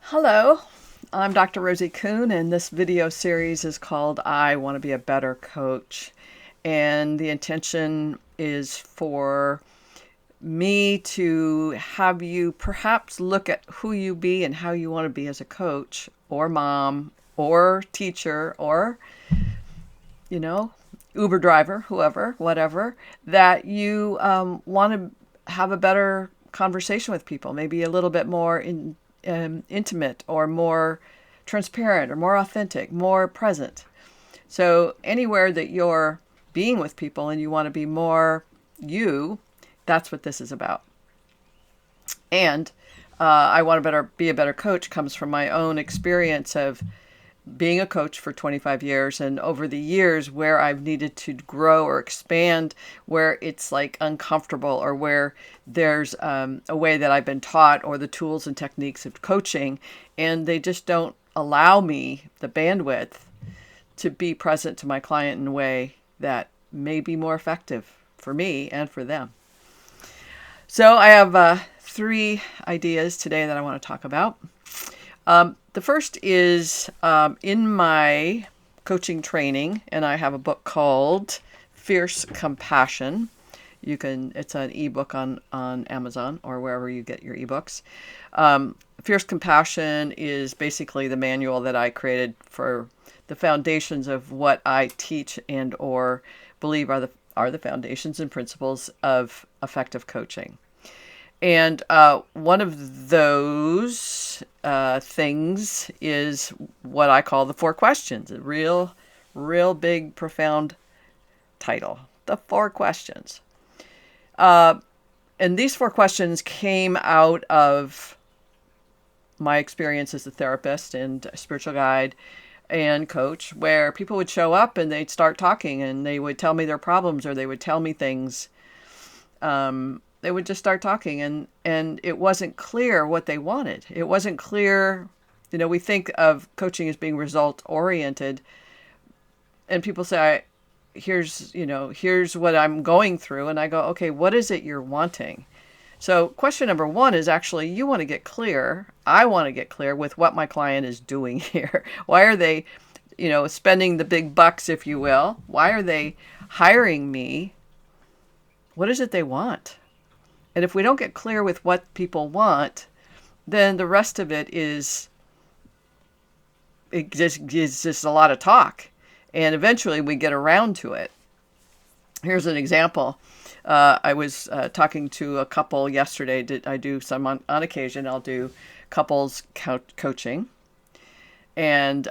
Hello, I'm Dr. Rosie Kuhn, and this video series is called I Want to Be a Better Coach. And the intention is for me to have you perhaps look at who you be and how you want to be as a coach or mom or teacher or, you know, Uber driver, whoever, whatever, that you want to have a better conversation with people, maybe a little bit more intimate or more transparent or more authentic, more present. So anywhere that you're being with people and you want to be more you, that's what this is about. And I want to be a better coach comes from my own experience of being a coach for 25 years, and over the years where I've needed to grow or expand, where it's like uncomfortable or where there's a way that I've been taught or the tools and techniques of coaching, and they just don't allow me the bandwidth to be present to my client in a way that may be more effective for me and for them. So I have three ideas today that I want to talk about. The first is in my coaching training, and I have a book called Fierce Compassion. It's an ebook on Amazon or wherever you get your ebooks. Fierce Compassion is basically the manual that I created for the foundations of what I teach and or believe are the foundations and principles of effective coaching. And one of those things is what I call the 4 questions. A real big, profound title. The 4 questions. And these 4 questions came out of my experience as a therapist and a spiritual guide and coach, where people would show up and they'd start talking and they would tell me their problems or they would tell me things. They would just start talking and it wasn't clear what they wanted. It wasn't clear. We think of coaching as being result oriented, and people say, here's what I'm going through. And I go, okay, what is it you're wanting? So question number 1 is actually, you want to get clear. I want to get clear with what my client is doing here. Why are they, spending the big bucks, if you will? Why are they hiring me? What is it they want? And if we don't get clear with what people want, then the rest of it is just a lot of talk. And eventually we get around to it. Here's an example. I was talking to a couple yesterday. I do some on occasion. I'll do couples coaching. And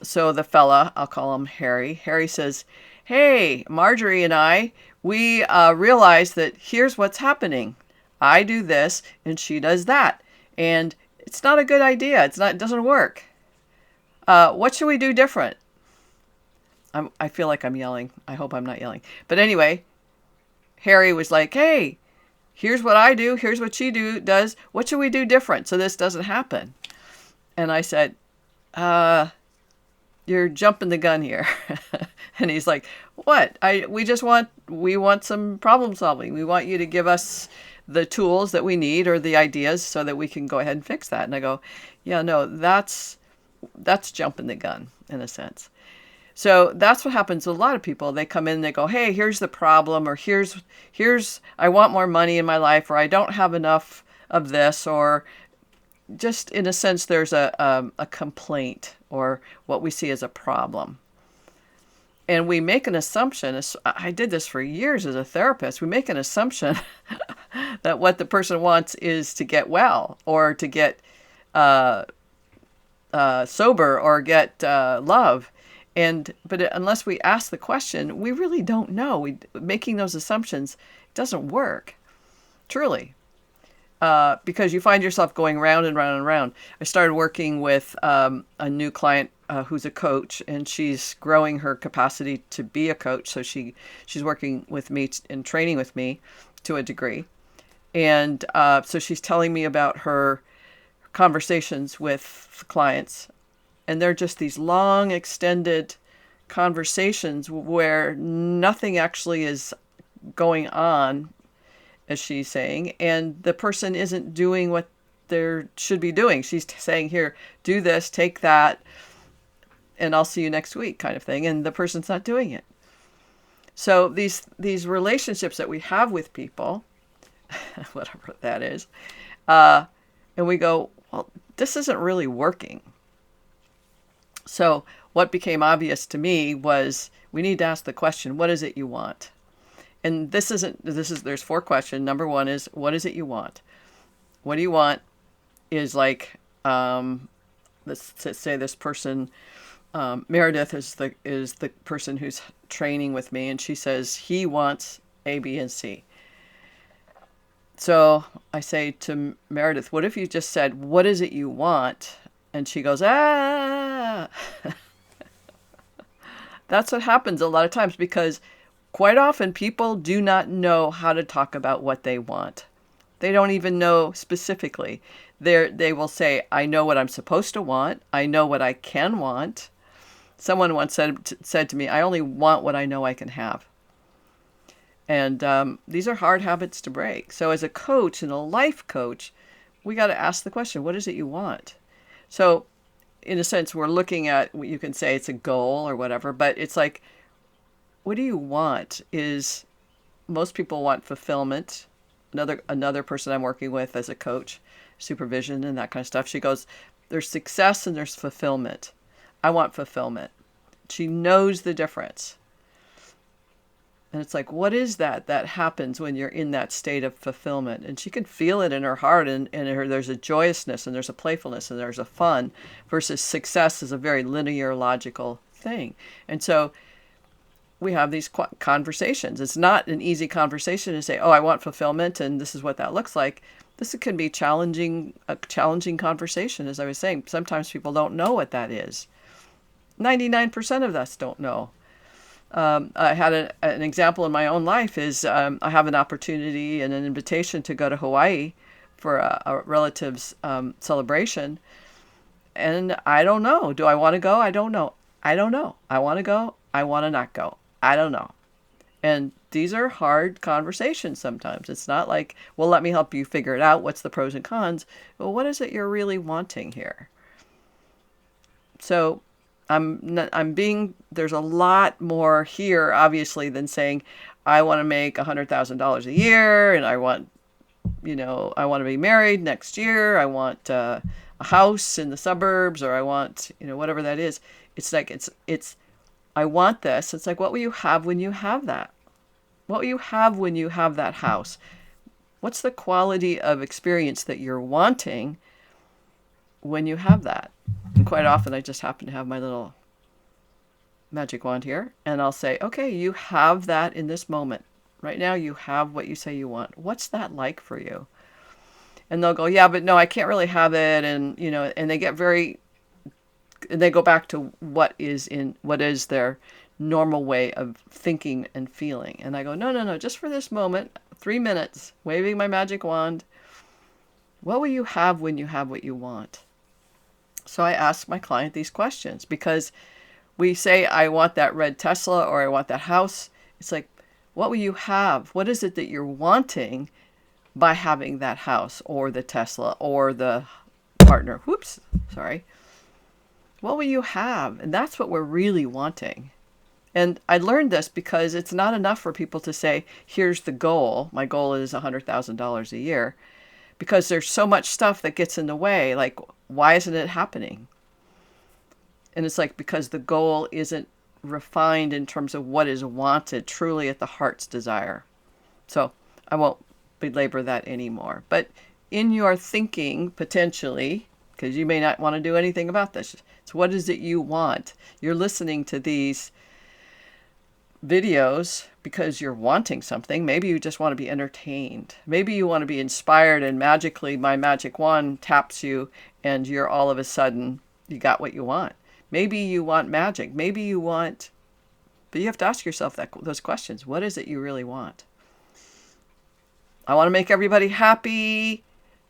so the fella, I'll call him Harry. Harry says, hey, Marjorie and I, we realize that here's what's happening. I do this and she does that. And it's not a good idea. It doesn't work. What should we do different? I feel like I'm yelling. I hope I'm not yelling. But anyway, Harry was like, hey, here's what I do. Here's what she does. What should we do different so this doesn't happen? And I said, you're jumping the gun here. And he's like, what? We want some problem solving. We want you to give us the tools that we need or the ideas so that we can go ahead and fix that. And I go, yeah, no, that's jumping the gun in a sense. So that's what happens to a lot of people. They come in and they go, hey, here's the problem, or here's I want more money in my life, or I don't have enough of this, or just in a sense there's a complaint or what we see as a problem. And we make an assumption. I did this for years as a therapist. We make an assumption that what the person wants is to get well or to get sober or get love. But unless we ask the question, we really don't know. Making those assumptions doesn't work, truly, because you find yourself going round and round and round. I started working with a new client who's a coach, and she's growing her capacity to be a coach. So she's working with me and training with me to a degree. And so she's telling me about her conversations with clients. And they're just these long, extended conversations where nothing actually is going on, as she's saying, and the person isn't doing what there should be doing. She's saying, here, do this, take that, and I'll see you next week, kind of thing. And the person's not doing it. So these relationships that we have with people, whatever that is, and we go, well, this isn't really working. So what became obvious to me was we need to ask the question, what is it you want? And there's 4 questions. Number 1 is, what is it you want? What do you want is like, let's say this person, Meredith is the person who's training with me, and she says he wants A, B, and C. So I say to Meredith, what if you just said, what is it you want? And she goes, ah. That's what happens a lot of times, because quite often people do not know how to talk about what they want. They don't even know specifically. They will say, I know what I'm supposed to want. I know what I can want. Someone once said to me, I only want what I know I can have. And these are hard habits to break. So as a coach and a life coach, we got to ask the question, what is it you want? So in a sense, we're looking at, you can say it's a goal or whatever, but it's like, what do you want? Is most people want fulfillment. Another person I'm working with as a coach, supervision and that kind of stuff, she goes, there's success and there's fulfillment. I want fulfillment. She knows the difference. And it's like, what is that happens when you're in that state of fulfillment? And she can feel it in her heart, and there's a joyousness, and there's a playfulness, and there's a fun, versus success is a very linear, logical thing. And so we have these conversations. It's not an easy conversation to say, oh, I want fulfillment, and this is what that looks like. This can be a challenging conversation, as I was saying. Sometimes people don't know what that is. 99% of us don't know. I had an example in my own life is I have an opportunity and an invitation to go to Hawaii for a relative's celebration. And I don't know. Do I want to go? I don't know. I don't know. I want to go. I want to not go. I don't know. And these are hard conversations sometimes. It's not like, well, let me help you figure it out. What's the pros and cons? Well, what is it you're really wanting here? So there's a lot more here, obviously, than saying, I want to make $100,000 a year, and I want to be married next year. I want a house in the suburbs, or I want, whatever that is. It's like, I want this. It's like, what will you have when you have that? What will you have when you have that house? What's the quality of experience that you're wanting when you have that? And quite often I just happen to have my little magic wand here, and I'll say, okay, you have that in this moment. Right now you have what you say you want. What's that like for you? And they'll go, yeah, but no, I can't really have it. And, and they go back to what is their normal way of thinking and feeling. And I go, no, just for this moment, 3 minutes, waving my magic wand. What will you have when you have what you want? So I ask my client these questions, because we say, I want that red Tesla, or I want that house. It's like, what will you have? What is it that you're wanting by having that house, or the Tesla, or the partner? Whoops, sorry. What will you have? And that's what we're really wanting. And I learned this because it's not enough for people to say, here's the goal. My goal is $100,000 a year. Because there's so much stuff that gets in the way. Like, why isn't it happening? And it's like, because the goal isn't refined in terms of what is wanted truly at the heart's desire. So I won't belabor that anymore. But in your thinking, potentially, because you may not want to do anything about this, it's what is it you want? You're listening to these videos because you're wanting something. Maybe you just want to be entertained. Maybe you want to be inspired, and magically my magic wand taps you and you're all of a sudden, you got what you want. Maybe you want magic. Maybe you want, but you have to ask yourself those questions. What is it you really want? I want to make everybody happy,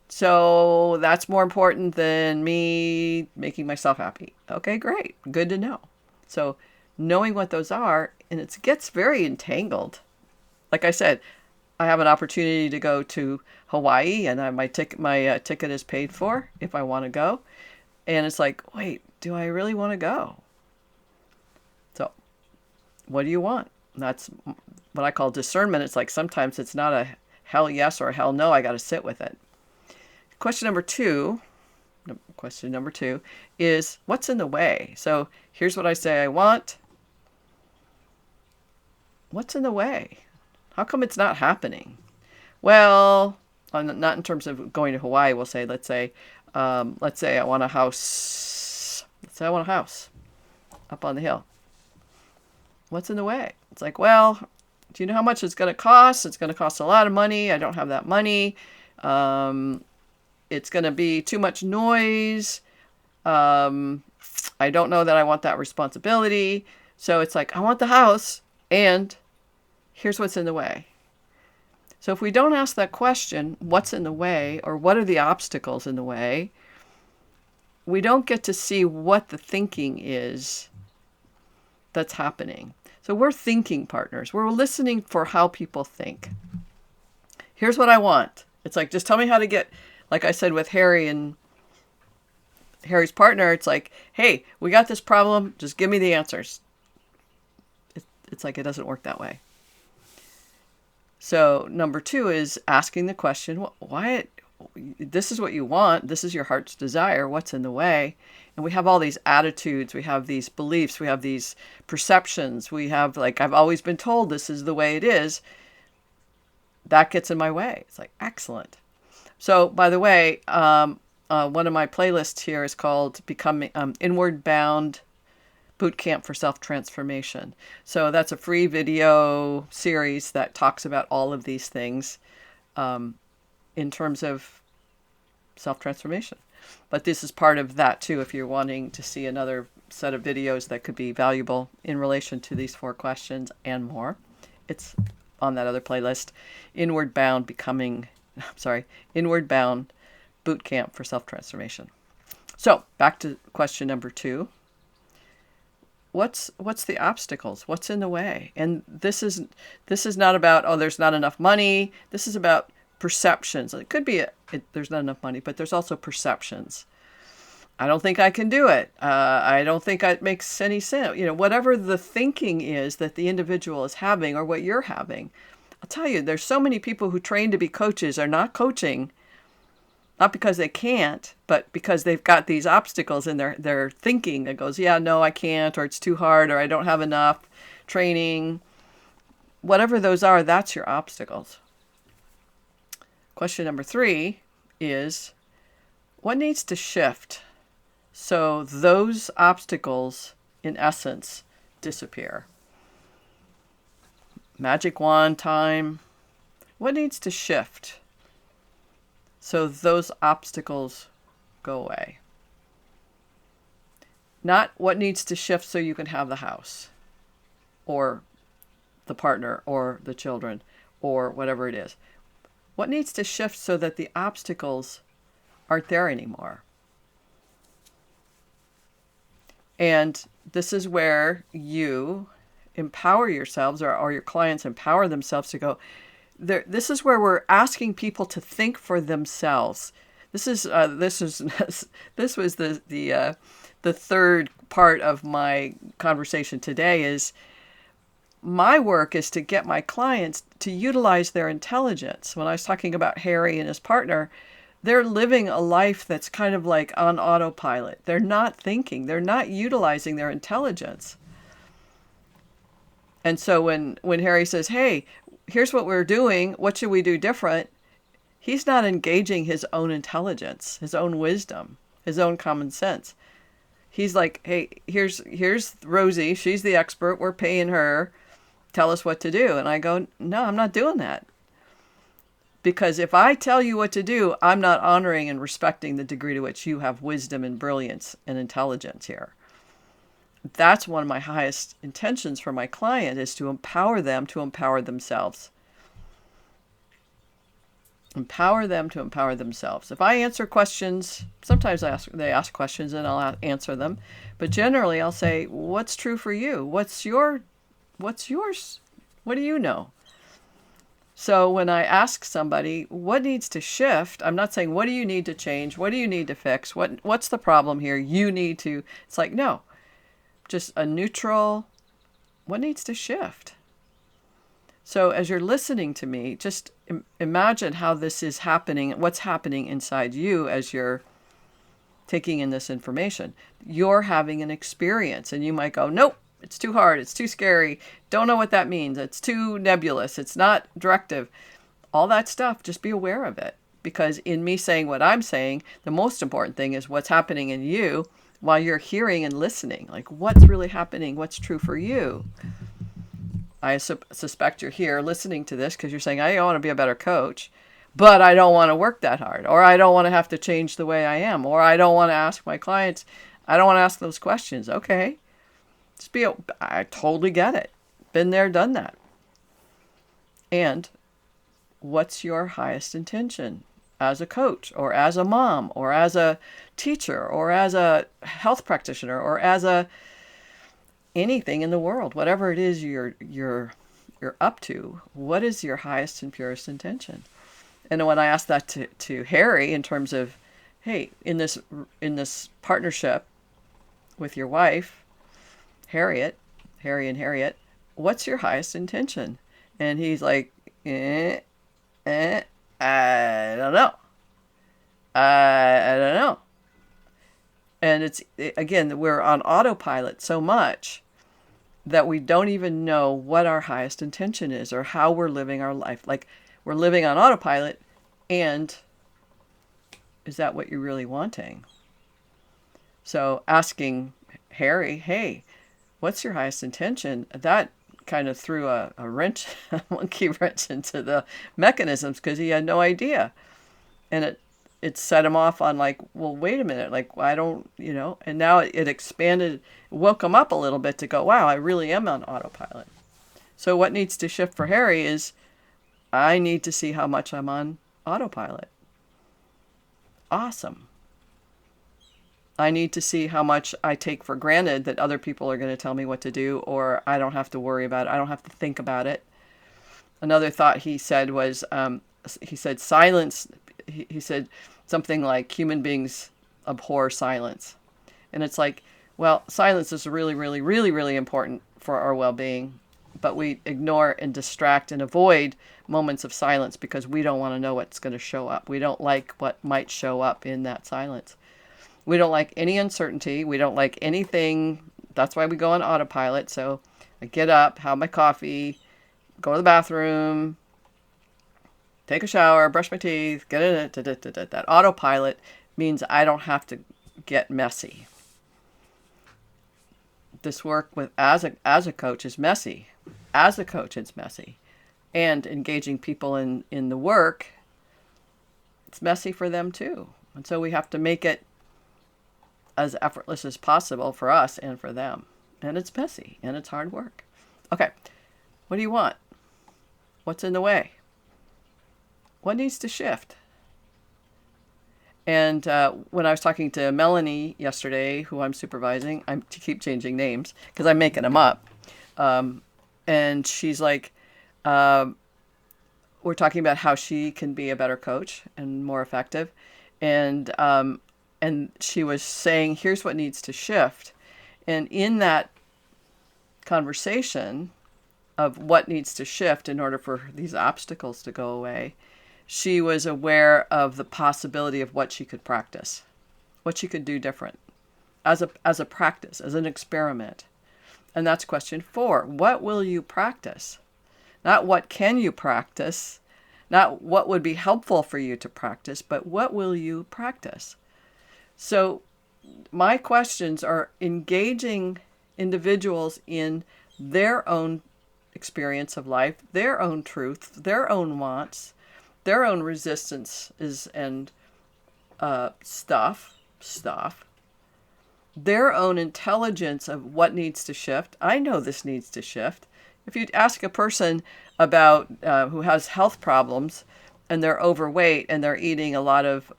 so that's more important than me making myself happy. Okay, great. Good to know. So knowing what those are, and it gets very entangled. Like I said, I have an opportunity to go to Hawaii, and my ticket is paid for if I want to go. And it's like, wait, do I really want to go? So what do you want? That's what I call discernment. It's like sometimes it's not a hell yes or a hell no. I got to sit with it. Question number two is, what's in the way? So here's what I say I want. What's in the way? How come it's not happening? Well, not in terms of going to Hawaii. We'll say, let's say I want a house. Let's say I want a house up on the hill. What's in the way? It's like, well, do you know how much it's going to cost? It's going to cost a lot of money. I don't have that money. It's going to be too much noise. I don't know that I want that responsibility. So it's like, I want the house, and here's what's in the way. So if we don't ask that question, what's in the way, or what are the obstacles in the way, we don't get to see what the thinking is that's happening. So we're thinking partners. We're listening for how people think. Here's what I want. It's like, just tell me how to get, like I said with Harry and Harry's partner, it's like, hey, we got this problem. Just give me the answers. It's like, it doesn't work that way. So number two is asking the question, why? This is what you want. This is your heart's desire. What's in the way? And we have all these attitudes. We have these beliefs. We have these perceptions. We have, like, I've always been told this is the way it is. That gets in my way. It's like, excellent. So, by the way, one of my playlists here is called Becoming Inward Bound Boot Camp for Self-Transformation. So that's a free video series that talks about all of these things in terms of self-transformation. But this is part of that too, if you're wanting to see another set of videos that could be valuable in relation to these 4 questions and more. It's on that other playlist, Inward Bound Boot Camp for Self-Transformation. So back to question number 2. What's the obstacles? What's in the way? And this is not about, oh, there's not enough money. This is about perceptions. It could be there's not enough money, but there's also perceptions. I don't think I can do it. I don't think it makes any sense. Whatever the thinking is that the individual is having or what you're having. I'll tell you, there's so many people who train to be coaches are not coaching, not because they can't, but because they've got these obstacles in their thinking that goes, yeah, no, I can't, or it's too hard, or I don't have enough training. Whatever those are, that's your obstacles. Question number 3 is, what needs to shift so those obstacles, in essence, disappear? Magic wand time. What needs to shift so those obstacles go away? Not what needs to shift so you can have the house, or the partner, or the children, or whatever it is. What needs to shift so that the obstacles aren't there anymore? And this is where you empower yourselves, or your clients empower themselves to go. This is where we're asking people to think for themselves. This was the third part of my conversation today. Is my work is to get my clients to utilize their intelligence. When I was talking about Harry and his partner, they're living a life that's kind of like on autopilot. They're not thinking. They're not utilizing their intelligence. And so when Harry says, hey, here's what we're doing, what should we do different? He's not engaging his own intelligence, his own wisdom, his own common sense. He's like, hey, here's Rosie. She's the expert. We're paying her. Tell us what to do. And I go, no, I'm not doing that. Because if I tell you what to do, I'm not honoring and respecting the degree to which you have wisdom and brilliance and intelligence here. That's one of my highest intentions for my client, is to empower them to empower themselves. Empower them to empower themselves. If I answer questions, sometimes they ask questions and I'll answer them. But generally I'll say, what's true for you? What's yours? What do you know? So when I ask somebody what needs to shift, I'm not saying what do you need to change, what do you need to fix, what's the problem here? You need to. It's like no, just a neutral. What needs to shift? So as you're listening to me, just imagine how this is happening, what's happening inside you as you're taking in this information. You're having an experience, and you might go, nope, it's too hard, it's too scary, don't know what that means, it's too nebulous, it's not directive. All that stuff, just be aware of it. Because in me saying what I'm saying, the most important thing is what's happening in you while you're hearing and listening. Like what's really happening, what's true for you. I suspect you're here listening to this because you're saying, I want to be a better coach, but I don't want to work that hard, or I don't want to have to change the way I am, or I don't want to ask my clients, I don't want to ask those questions. Okay, I totally get it. Been there, done that. And what's your highest intention as a coach, or as a mom, or as a teacher, or as a health practitioner, or as a anything in the world, whatever it is you're up to, what is your highest and purest intention? And when I asked that to Harry in terms of, hey, in this partnership with your wife, Harry and Harriet, what's your highest intention? And he's like, I don't know. I don't know. And again, we're on autopilot so much that we don't even know what our highest intention is or how we're living our life. Like we're living on autopilot, and is that what you're really wanting? So asking Harry, hey, what's your highest intention? That kind of threw a wrench, a monkey wrench into the mechanisms because he had no idea. And it set him off on like, well, wait a minute, like I don't, and now it expanded, woke him up a little bit to go, wow, I really am on autopilot. So what needs to shift for Harry is I need to see how much I'm on autopilot. Awesome. I need to see how much I take for granted that other people are going to tell me what to do, or I don't have to worry about it. I don't have to think about it. Another thought he said was, he said silence. He said something like human beings abhor silence. And it's like, well, silence is really, really, really, really important for our well-being, but we ignore and distract and avoid moments of silence because we don't want to know what's going to show up. We don't like what might show up in that silence. We don't like any uncertainty. We don't like anything. That's why we go on autopilot. So I get up, have my coffee, go to the bathroom, take a shower, brush my teeth, get in it. That autopilot means I don't have to get messy. This work with as a coach is messy. As a coach, it's messy. And engaging people in the work, it's messy for them too. And so we have to make it as effortless as possible for us and for them. And it's messy and it's hard work. Okay, what do you want? What's in the way? What needs to shift? And when I was talking to Melanie yesterday, who I'm supervising, I keep changing names because I'm making them up. And she's like, we're talking about how she can be a better coach and more effective. And she was saying, here's what needs to shift. And in that conversation of what needs to shift in order for these obstacles to go away, she was aware of the possibility of what she could practice, what she could do different as a practice, as an experiment. And that's question 4. What will you practice? Not what can you practice, not what would be helpful for you to practice, but what will you practice? So my questions are engaging individuals in their own experience of life, their own truth, their own wants, their own resistances and stuff, their own intelligence of what needs to shift. I know this needs to shift. If you ask a person about who has health problems and they're overweight and they're eating a lot of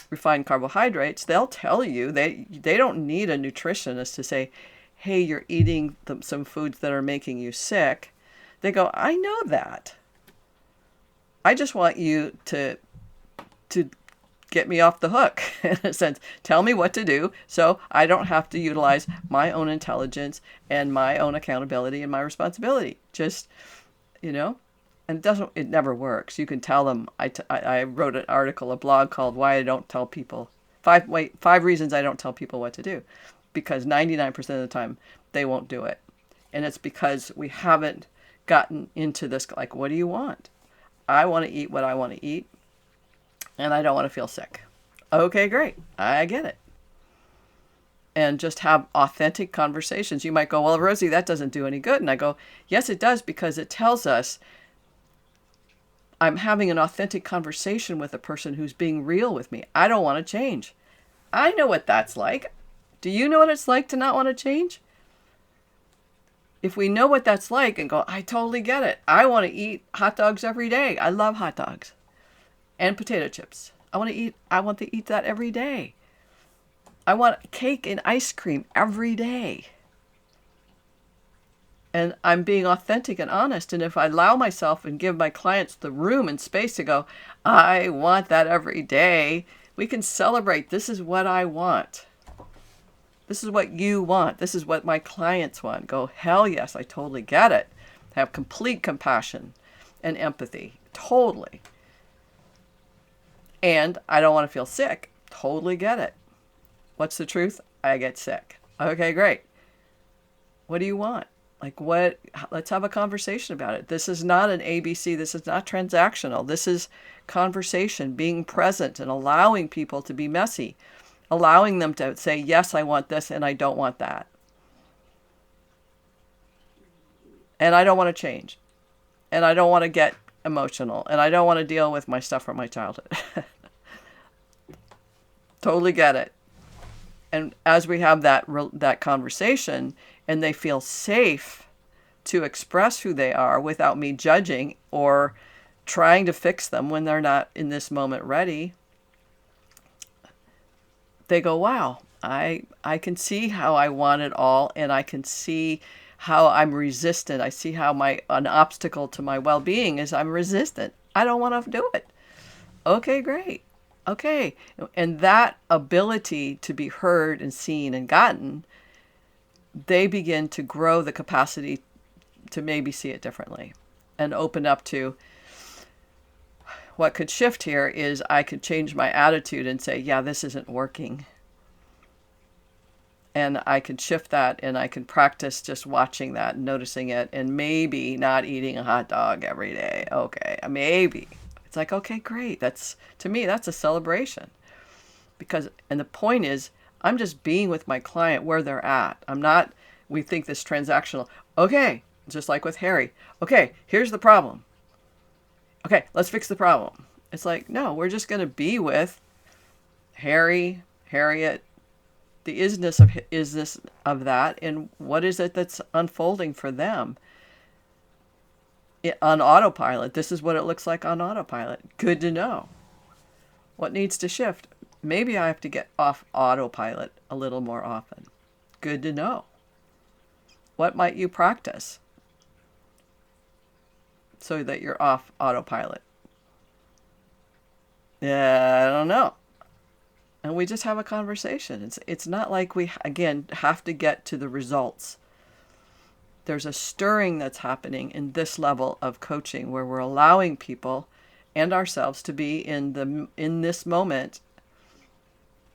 refined carbohydrates, they'll tell you they don't need a nutritionist to say, hey, you're eating some foods that are making you sick. They go, I know that. I just want you to get me off the hook in a sense. Tell me what to do so I don't have to utilize my own intelligence and my own accountability and my responsibility. Just, you know, and it never works. You can tell them. I wrote an article, a blog called "Why I Don't Tell People 5 reasons I don't tell people what to do," because 99% of the time they won't do it, and it's because we haven't gotten into this. Like, what do you want? I want to eat what I want to eat, and I don't want to feel sick. Okay, great. I get it. And just have authentic conversations. You might go, well, Rosie, that doesn't do any good. And I go, yes, it does, because it tells us I'm having an authentic conversation with a person who's being real with me. I don't want to change. I know what that's like. Do you know what it's like to not want to change? If we know what that's like and go, I totally get it. I want to eat hot dogs every day. I love hot dogs and potato chips. I want to eat that every day. I want cake and ice cream every day. And I'm being authentic and honest. And if I allow myself and give my clients the room and space to go, I want that every day, we can celebrate. This is what I want. This is what you want. This is what my clients want. Go, hell yes, I totally get it. Have complete compassion and empathy. Totally. And I don't want to feel sick. Totally get it. What's the truth? I get sick. Okay, great. What do you want? Like, what? Let's have a conversation about it. This is not an ABC. This is not transactional. This is conversation, being present and allowing people to be messy, allowing them to say, yes, I want this and I don't want that. And I don't want to change. And I don't want to get emotional. And I don't want to deal with my stuff from my childhood. Totally get it. And as we have that conversation and they feel safe to express who they are without me judging or trying to fix them when they're not in this moment ready, they go, wow, I can see how I want it all, and I can see how I'm resistant. I see how an obstacle to my well-being is I'm resistant. I don't want to do it. Okay, great. Okay. And that ability to be heard and seen and gotten, they begin to grow the capacity to maybe see it differently and open up to what could shift here is I could change my attitude and say, yeah, this isn't working. And I could shift that and I can practice just watching that, noticing it, and maybe not eating a hot dog every day. Okay, maybe. It's like, okay, great. To me, that's a celebration. And the point is, I'm just being with my client where they're at. We think this transactional. Okay, just like with Harry. Okay, here's the problem. Okay, let's fix the problem. It's like, no, we're just going to be with Harry, Harriet, the isness of that, and what is it that's unfolding for them on autopilot. This is what it looks like on autopilot. Good to know. What needs to shift? Maybe I have to get off autopilot a little more often. Good to know. What might you practice so that you're off autopilot? Yeah, I don't know. And we just have a conversation. It's not like we, again, have to get to the results. There's a stirring that's happening in this level of coaching where we're allowing people and ourselves to be in this moment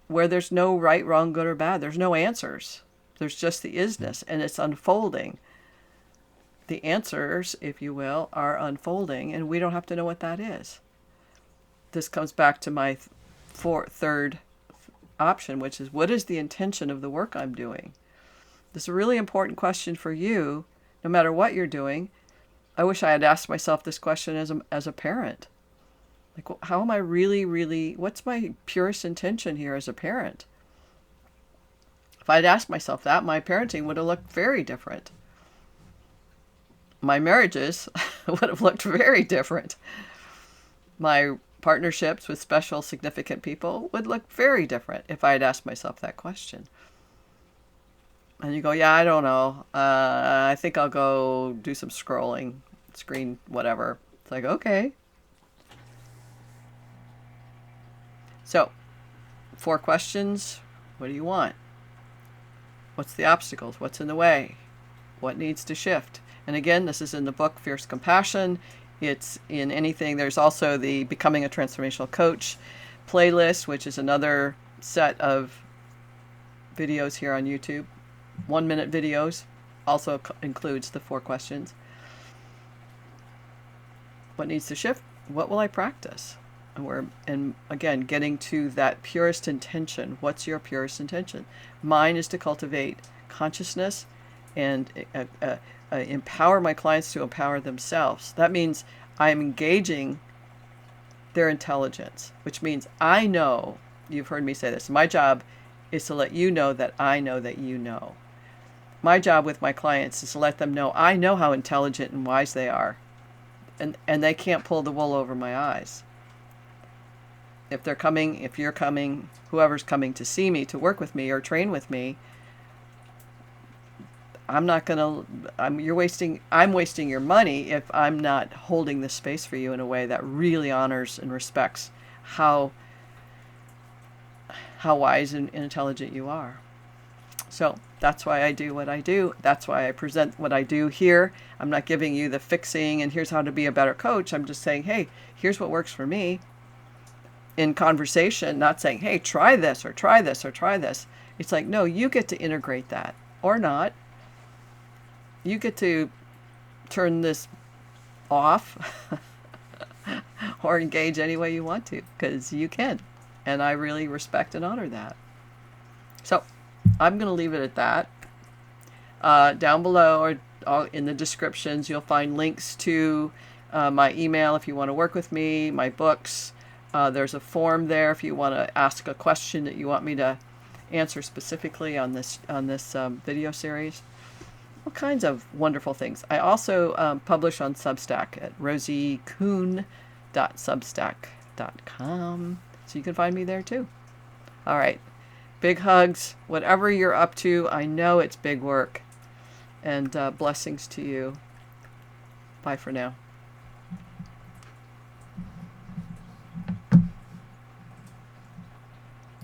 where there's no right, wrong, good, or bad. There's no answers. There's just the isness, and it's unfolding. The answers, if you will, are unfolding, and we don't have to know what that is. This comes back to my third option, which is, what is the intention of the work I'm doing? This is a really important question for you, no matter what you're doing. I wish I had asked myself this question as a parent. Like, how am I really, what's my purest intention here as a parent? If I'd asked myself that, my parenting would have looked very different. My marriages would have looked very different. My partnerships with special, significant people would look very different if I had asked myself that question. And you go, yeah, I don't know. I think I'll go do some scrolling, screen, whatever. It's like, okay. So, 4 questions. What do you want? What's the obstacles? What's in the way? What needs to shift? And again, this is in the book, Fierce Compassion. It's in anything. There's also the Becoming a Transformational Coach playlist, which is another set of videos here on YouTube. 1-minute videos. Also includes the 4 questions. What needs to shift? What will I practice? And again, getting to that purest intention. What's your purest intention? Mine is to cultivate consciousness and empower my clients to empower themselves. That means I'm engaging their intelligence, which means I know, you've heard me say this, my job is to let you know that I know that you know. My job with my clients is to let them know I know how intelligent and wise they are, and they can't pull the wool over my eyes. If they're coming, if you're coming, whoever's coming to see me, to work with me or train with me, I'm wasting your money if I'm not holding this space for you in a way that really honors and respects how wise and intelligent you are. So that's why I do what I do. That's why I present what I do here. I'm not giving you the fixing and here's how to be a better coach. I'm just saying, hey, here's what works for me. In conversation, not saying, hey, try this or try this or try this. It's like, no, you get to integrate that or not. You get to turn this off or engage any way you want to, because you can. And I really respect and honor that. So I'm going to leave it at that. Down below or in the descriptions, you'll find links to my email if you want to work with me, my books. There's a form there if you want to ask a question that you want me to answer specifically on this video series. All kinds of wonderful things. I also publish on Substack at rosiekoon.substack.com. So you can find me there too. All right. Big hugs. Whatever you're up to, I know it's big work. And blessings to you. Bye for now.